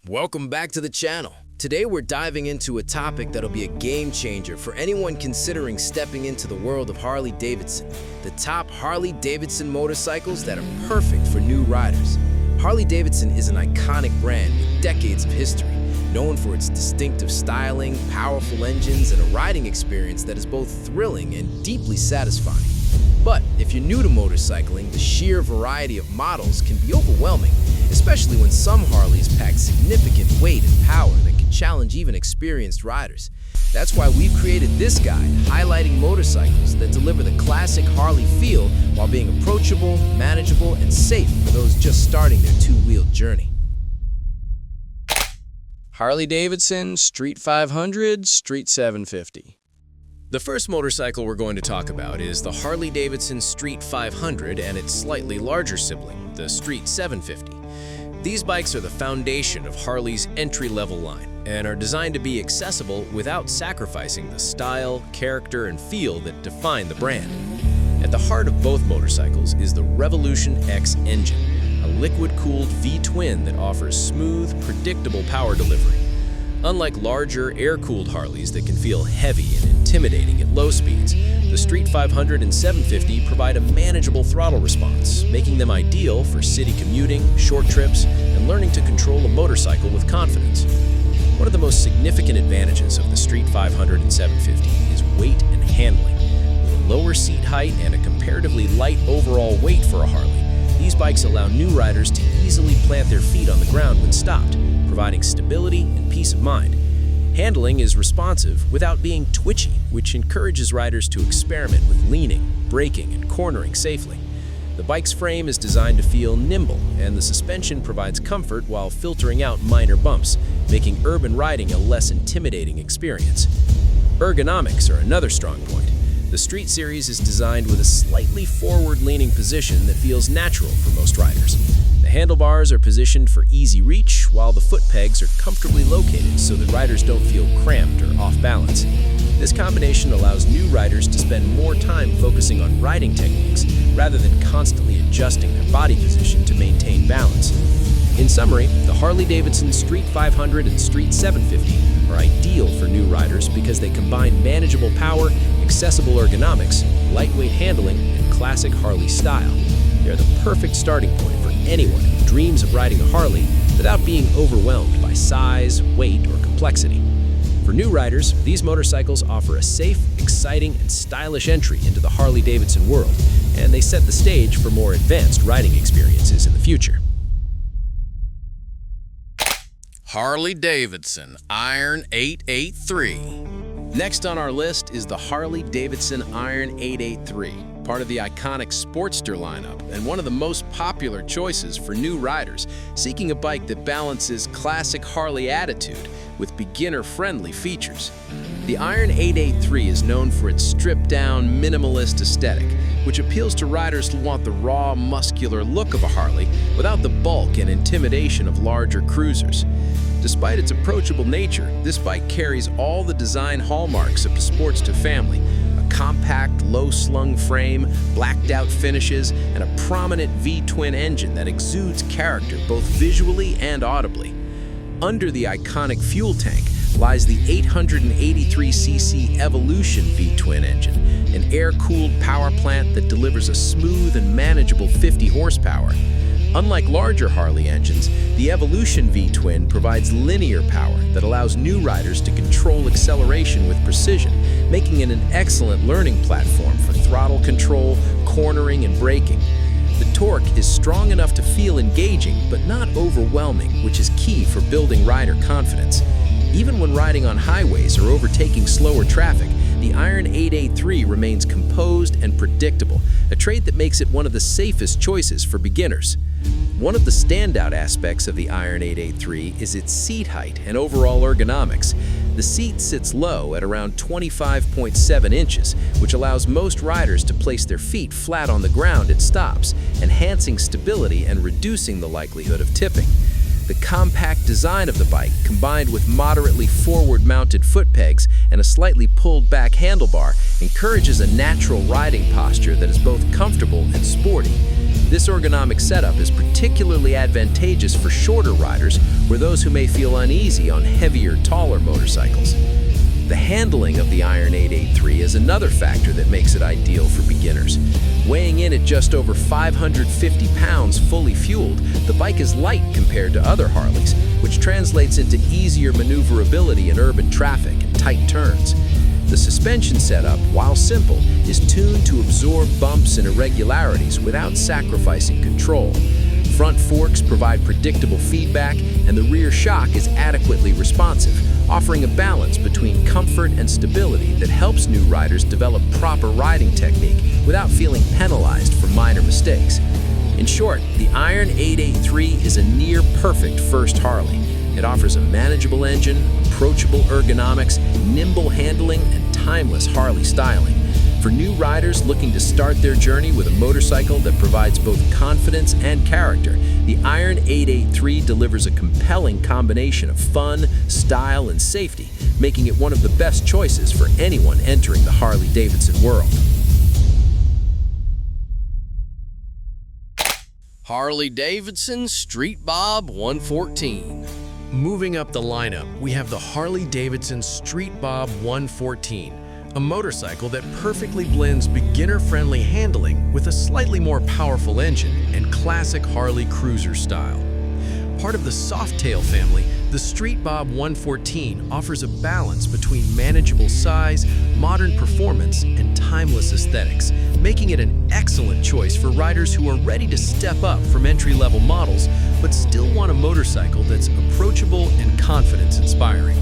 Welcome back to the channel. Today we're diving into a topic that'll be a game changer for anyone considering stepping into the world of Harley-Davidson. The top Harley-Davidson motorcycles that are perfect for new riders. Harley-Davidson is an iconic brand with decades of history, known for its distinctive styling, powerful engines, and a riding experience that is both thrilling and deeply satisfying. But if you're new to motorcycling, the sheer variety of models can be overwhelming, especially when some Harleys pack significant weight and power that can challenge even experienced riders. That's why we've created this guide, highlighting motorcycles that deliver the classic Harley feel while being approachable, manageable, and safe for those just starting their two-wheeled journey. Harley-Davidson Street 500, Street 750. The first motorcycle we're going to talk about is the Harley-Davidson Street 500 and its slightly larger sibling, the Street 750. These bikes are the foundation of Harley's entry-level line and are designed to be accessible without sacrificing the style, character, and feel that define the brand. At the heart of both motorcycles is the Revolution X engine, a liquid-cooled V-twin that offers smooth, predictable power delivery. Unlike larger, air-cooled Harleys that can feel heavy and intimidating at low speeds, the Street 500 and 750 provide a manageable throttle response, making them ideal for city commuting, short trips, and learning to control a motorcycle with confidence. One of the most significant advantages of the Street 500 and 750 is weight and handling. With a lower seat height and a comparatively light overall weight for a Harley, these bikes allow new riders to easily plant their feet on the ground when stopped, providing stability and peace of mind. Handling is responsive without being twitchy, which encourages riders to experiment with leaning, braking, and cornering safely. The bike's frame is designed to feel nimble, and the suspension provides comfort while filtering out minor bumps, making urban riding a less intimidating experience. Ergonomics are another strong point. The Street Series is designed with a slightly forward-leaning position that feels natural for most riders. The handlebars are positioned for easy reach, while the foot pegs are comfortably located so that riders don't feel cramped or off balance. This combination allows new riders to spend more time focusing on riding techniques rather than constantly adjusting their body position to maintain balance. In summary, the Harley-Davidson Street 500 and Street 750 are ideal for new riders because they combine manageable power, accessible ergonomics, lightweight handling, and classic Harley style. They're the perfect starting point for anyone who dreams of riding a Harley without being overwhelmed by size, weight, or complexity. For new riders, these motorcycles offer a safe, exciting, and stylish entry into the Harley-Davidson world, and they set the stage for more advanced riding experiences in the future. Harley-Davidson Iron 883. Next on our list is the Harley-Davidson Iron 883, part of the iconic Sportster lineup and one of the most popular choices for new riders seeking a bike that balances classic Harley attitude with beginner-friendly features. The Iron 883 is known for its stripped-down, minimalist aesthetic, which appeals to riders who want the raw, muscular look of a Harley without the bulk and intimidation of larger cruisers. Despite its approachable nature, this bike carries all the design hallmarks of the Sportster family: a compact, low-slung frame, blacked-out finishes, and a prominent V-twin engine that exudes character both visually and audibly. Under the iconic fuel tank lies the 883cc Evolution V-twin engine, an air-cooled power plant that delivers a smooth and manageable 50 horsepower. Unlike larger Harley engines, the Evolution V-twin provides linear power that allows new riders to control acceleration with precision, making it an excellent learning platform for throttle control, cornering, and braking. The torque is strong enough to feel engaging, but not overwhelming, which is key for building rider confidence. Even when riding on highways or overtaking slower traffic, the Iron 883 remains composed and predictable, a trait that makes it one of the safest choices for beginners. One of the standout aspects of the Iron 883 is its seat height and overall ergonomics. The seat sits low at around 25.7 inches, which allows most riders to place their feet flat on the ground at stops, enhancing stability and reducing the likelihood of tipping. The compact design of the bike, combined with moderately forward-mounted foot pegs and a slightly pulled-back handlebar, encourages a natural riding posture that is both comfortable and sporty. This ergonomic setup is particularly advantageous for shorter riders or those who may feel uneasy on heavier, taller motorcycles. The handling of the Iron 883 is another factor that makes it ideal for beginners. Weighing in at just over 550 pounds fully fueled, the bike is light compared to other Harleys, which translates into easier maneuverability in urban traffic and tight turns. The suspension setup, while simple, is tuned to absorb bumps and irregularities without sacrificing control. Front forks provide predictable feedback, and the rear shock is adequately responsive, offering a balance between comfort and stability that helps new riders develop proper riding technique without feeling penalized for minor mistakes. In short, the Iron 883 is a near-perfect first Harley. It offers a manageable engine, approachable ergonomics, nimble handling, and timeless Harley styling. For new riders looking to start their journey with a motorcycle that provides both confidence and character, the Iron 883 delivers a compelling combination of fun, style, and safety, making it one of the best choices for anyone entering the Harley-Davidson world. Harley-Davidson Street Bob 114. Moving up the lineup, we have the Harley-Davidson Street Bob 114, a motorcycle that perfectly blends beginner-friendly handling with a slightly more powerful engine and classic Harley cruiser style. Part of the Softail family, the Street Bob 114 offers a balance between manageable size, modern performance, and timeless aesthetics, making it an excellent choice for riders who are ready to step up from entry-level models but still want a motorcycle that's approachable and confidence-inspiring.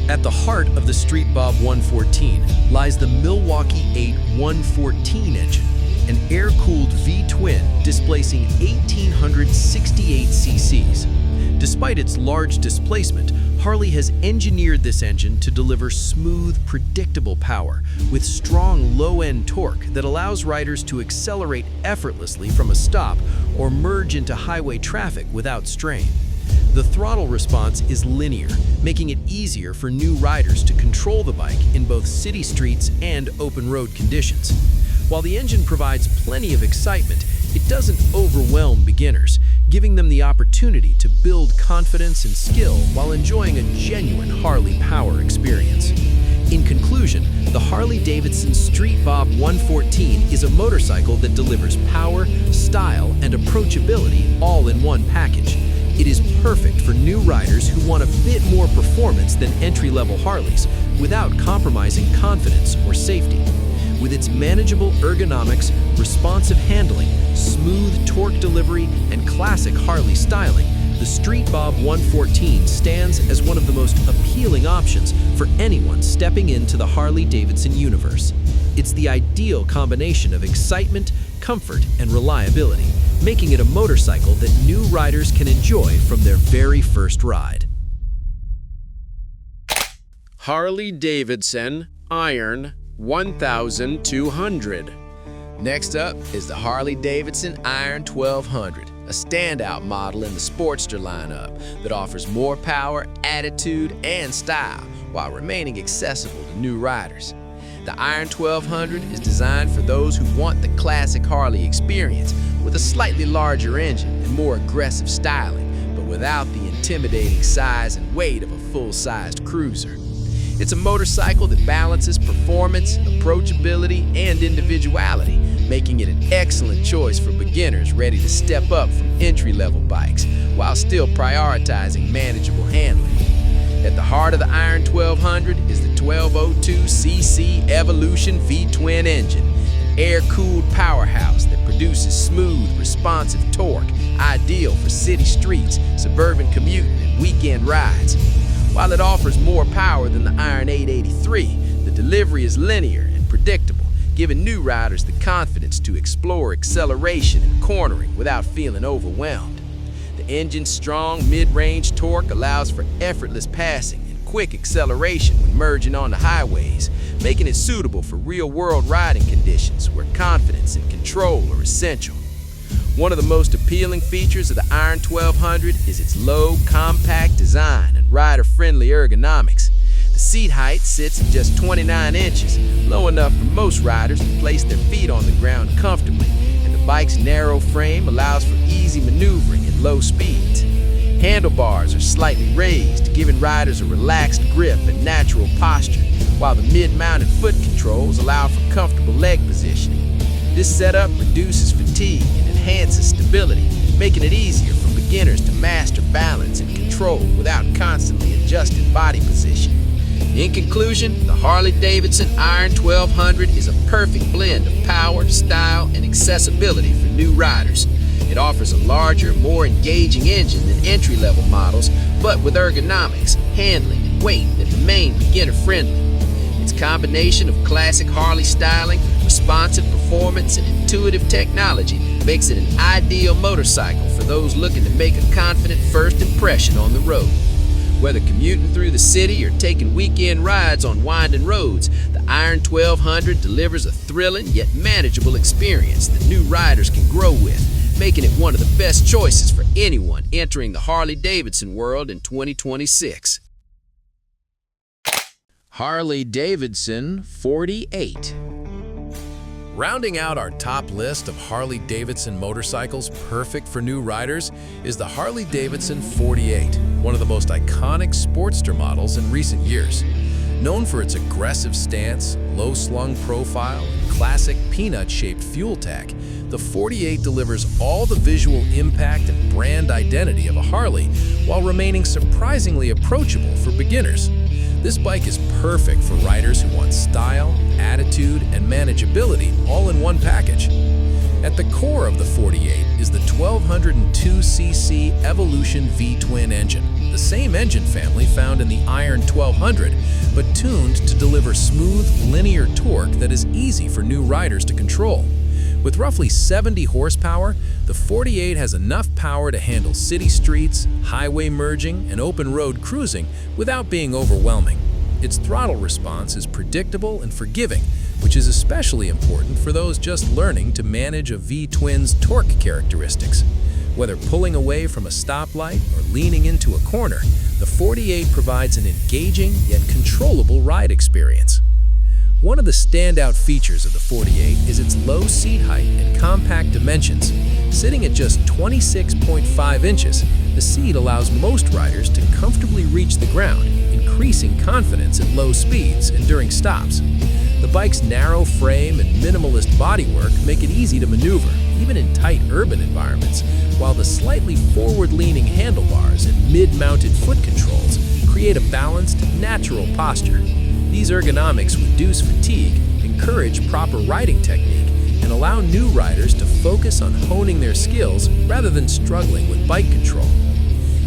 At the heart of the Street Bob 114 lies the Milwaukee 8 114 engine, an air-cooled V-twin displacing 1,868 cc's. Despite its large displacement, Harley has engineered this engine to deliver smooth, predictable power with strong low-end torque that allows riders to accelerate effortlessly from a stop or merge into highway traffic without strain. The throttle response is linear, making it easier for new riders to control the bike in both city streets and open road conditions. While the engine provides plenty of excitement, it doesn't overwhelm beginners, giving them the opportunity to build confidence and skill while enjoying a genuine Harley power experience. In conclusion, the Harley-Davidson Street Bob 114 is a motorcycle that delivers power, style, and approachability all in one package. It is perfect for new riders who want a bit more performance than entry-level Harleys without compromising confidence or safety. With its manageable ergonomics, responsive handling, smooth torque delivery, and classic Harley styling, the Street Bob 114 stands as one of the most appealing options for anyone stepping into the Harley-Davidson universe. It's the ideal combination of excitement, comfort, and reliability, making it a motorcycle that new riders can enjoy from their very first ride. Harley-Davidson Iron 1200. Next up is the Harley-Davidson Iron 1200, a standout model in the Sportster lineup that offers more power, attitude, and style while remaining accessible to new riders. The Iron 1200 is designed for those who want the classic Harley experience with a slightly larger engine and more aggressive styling, but without the intimidating size and weight of a full-sized cruiser. It's a motorcycle that balances performance, approachability, and individuality, making it an excellent choice for beginners ready to step up from entry-level bikes while still prioritizing manageable handling. At the heart of the Iron 1200 is the 1202cc Evolution V-twin engine, an air-cooled powerhouse that produces smooth, responsive torque, ideal for city streets, suburban commuting, and weekend rides. While it offers more power than the Iron 883, the delivery is linear and predictable, giving new riders the confidence to explore acceleration and cornering without feeling overwhelmed. The engine's strong mid-range torque allows for effortless passing and quick acceleration when merging onto highways, making it suitable for real-world riding conditions where confidence and control are essential. One of the most appealing features of the Iron 1200 is its low, compact design and rider-friendly ergonomics. The seat height sits at just 29 inches, low enough for most riders to place their feet on the ground comfortably, and the bike's narrow frame allows for easy maneuvering at low speeds. Handlebars are slightly raised, giving riders a relaxed grip and natural posture, while the mid-mounted foot controls allow for comfortable leg positioning. This setup reduces fatigue and enhances stability, making it easier for beginners to master balance and control without constantly adjusting body position. In conclusion, the Harley-Davidson Iron 1200 is a perfect blend of power, style, and accessibility for new riders. It offers a larger, more engaging engine than entry-level models, but with ergonomics, handling, and weight that remain beginner-friendly. Its combination of classic Harley styling, responsive performance, and intuitive technology makes it an ideal motorcycle for those looking to make a confident first impression on the road. Whether commuting through the city or taking weekend rides on winding roads, the Iron 1200 delivers a thrilling yet manageable experience that new riders can grow with, making it one of the best choices for anyone entering the Harley-Davidson world in 2026. Harley-Davidson 48. Rounding out our top list of Harley-Davidson motorcycles perfect for new riders is the Harley-Davidson 48, one of the most iconic sportster models in recent years. Known for its aggressive stance, low-slung profile, and classic peanut-shaped fuel tank, the 48 delivers all the visual impact and brand identity of a Harley while remaining surprisingly approachable for beginners. This bike is perfect for riders who want style, attitude, and manageability all in one package. At the core of the 48 is the 1202cc Evolution V-twin engine, the same engine family found in the Iron 1200, but tuned to deliver smooth, linear torque that is easy for new riders to control. With roughly 70 horsepower, the 48 has enough power to handle city streets, highway merging, and open road cruising without being overwhelming. Its throttle response is predictable and forgiving, which is especially important for those just learning to manage a V-twin's torque characteristics. Whether pulling away from a stoplight or leaning into a corner, the 48 provides an engaging yet controllable ride experience. One of the standout features of the 48 is its low seat height and compact dimensions. Sitting at just 26.5 inches, the seat allows most riders to comfortably reach the ground, increasing confidence at low speeds and during stops. The bike's narrow frame and minimalist bodywork make it easy to maneuver, even in tight urban environments, while the slightly forward-leaning handlebars and mid-mounted foot controls create a balanced, natural posture. These ergonomics reduce fatigue, encourage proper riding technique, and allow new riders to focus on honing their skills rather than struggling with bike control.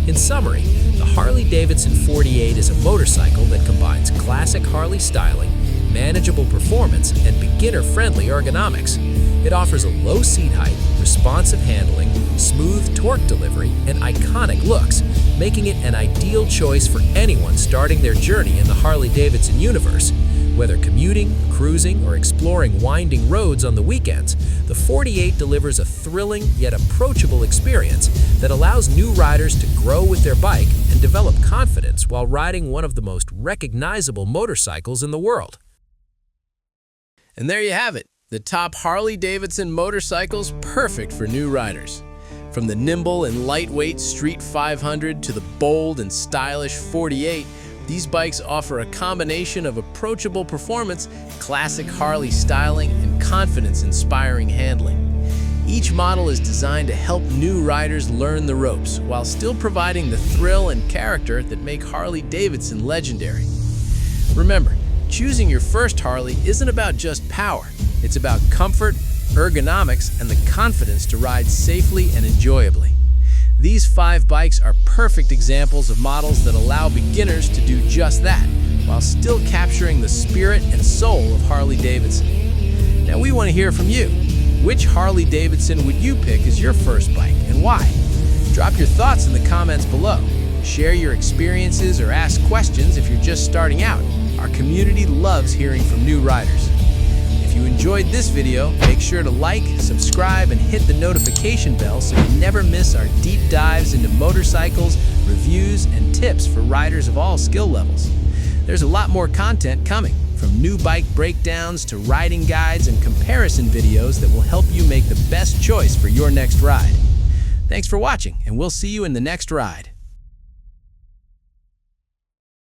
In summary, the Harley-Davidson 48 is a motorcycle that combines classic Harley styling, manageable performance, and beginner-friendly ergonomics. It offers a low seat height, responsive handling, smooth torque delivery, and iconic looks, making it an ideal choice for anyone starting their journey in the Harley-Davidson universe. Whether commuting, cruising, or exploring winding roads on the weekends, the 48 delivers a thrilling yet approachable experience that allows new riders to grow with their bike and develop confidence while riding one of the most recognizable motorcycles in the world. And there you have it, the top Harley-Davidson motorcycles perfect for new riders. From the nimble and lightweight Street 500 to the bold and stylish 48, these bikes offer a combination of approachable performance, classic Harley styling, and confidence-inspiring handling. Each model is designed to help new riders learn the ropes, while still providing the thrill and character that make Harley-Davidson legendary. Remember, choosing your first Harley isn't about just power. It's about comfort, ergonomics, and the confidence to ride safely and enjoyably. These 5 bikes are perfect examples of models that allow beginners to do just that, while still capturing the spirit and soul of Harley-Davidson. Now we want to hear from you. Which Harley-Davidson would you pick as your first bike, and why? Drop your thoughts in the comments below. Share your experiences or ask questions if you're just starting out. Our community loves hearing from new riders. If you enjoyed this video, make sure to like, subscribe, and hit the notification bell so you never miss our deep dives into motorcycles, reviews, and tips for riders of all skill levels. There's a lot more content coming. from new bike breakdowns to riding guides and comparison videos that will help you make the best choice for your next ride. Thanks for watching, and we'll see you in the next ride.